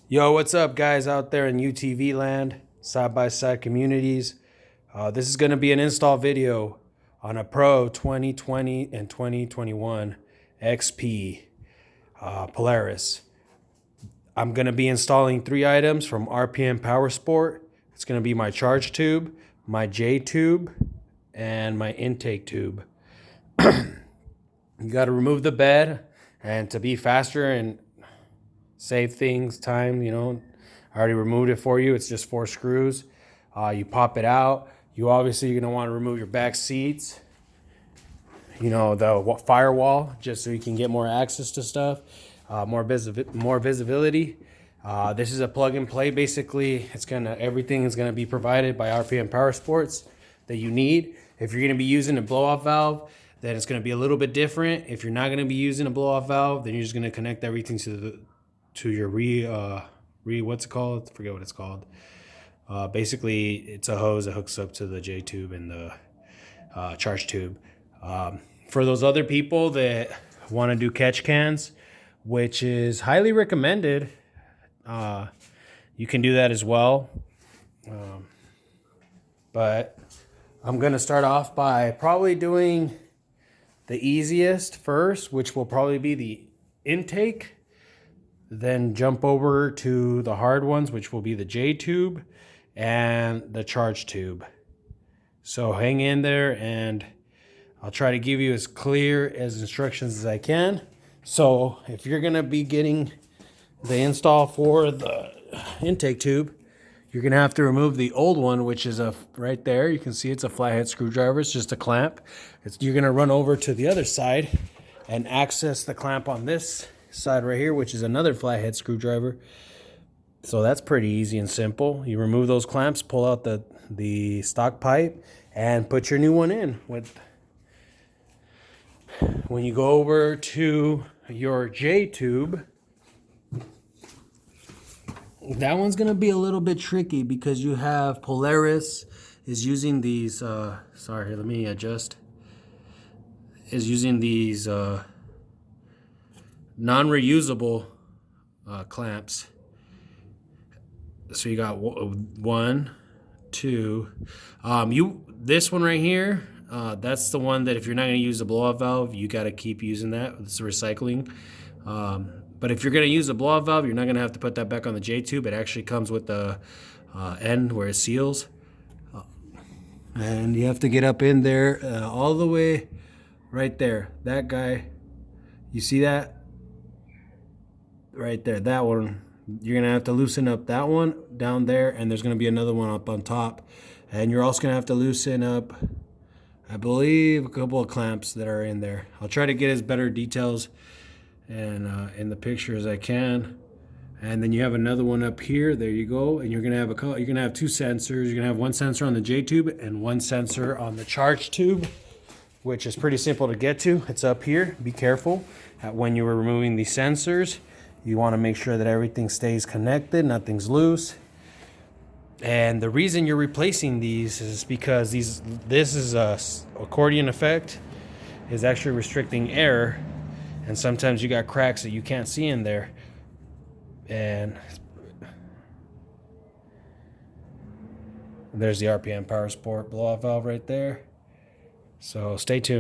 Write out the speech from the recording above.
Yo, what's up, guys out there in UTV land, side-by-side communities? This is going to be an install video on a Pro 2020 and 2021 XP Polaris. I'm going to be installing 3 items from RPM Powersport. It's going to be my charge tube, my J tube, and my intake tube. You got to remove the bed, and to be faster and save things, time, I already removed it for you. It's just 4 screws. You pop it out. You're going to want to remove your back seats, the firewall, just so you can get more access to stuff, more visibility. This is a plug and play. Basically, everything is gonna be provided by RPM Powersports that you need. If you're gonna be using a blow-off valve, then it's gonna be a little bit different. If you're not gonna be using a blow-off valve, then you're just gonna connect everything to your what's it called? I forget what it's called. Basically, it's a hose that hooks up to the J tube and the charge tube. For those other people that want to do catch cans, which is highly recommended, you can do that as well. But I'm going to start off by probably doing the easiest first, which will probably be the intake. Then jump over to the hard ones, which will be the J tube and the charge tube. So hang in there, and I'll try to give you as clear as instructions as I can. So if you're gonna be getting the install for the intake tube, you're gonna have to remove the old one, which is right there. You can see it's a flathead screwdriver. It's just a clamp. You're gonna run over to the other side and access the clamp on this side right here, which is another flathead screwdriver. So that's pretty easy and simple. You remove those clamps, pull out the stock pipe, and put your new one in. When you go over to your J tube, that one's gonna be a little bit tricky because you have Polaris is using these sorry, let me adjust, is using these non-reusable clamps. So you got 1, 2. This one right here, that's the one that if you're not going to use the blow-off valve, you got to keep using that. It's recycling. But if you're going to use the blow-off valve, you're not going to have to put that back on the J tube. It actually comes with the end where it seals. And you have to get up in there all the way right there. That guy, you see that? Right there, that one. You're gonna have to loosen up that one down there, and there's gonna be another one up on top. And you're also gonna have to loosen up, I believe, a couple of clamps that are in there. I'll try to get as better details and in the picture as I can. And then you have another one up here. There you go. And you're gonna have 2 sensors. You're gonna have 1 sensor on the J tube and 1 sensor on the charge tube, which is pretty simple to get to. It's up here. Be careful when you are removing these sensors. You want to make sure that everything stays connected, nothing's loose. And the reason you're replacing these is because this is a accordion effect, is actually restricting air, and sometimes you got cracks that you can't see in there. And there's the RPM Powersport blow-off valve right there. So stay tuned.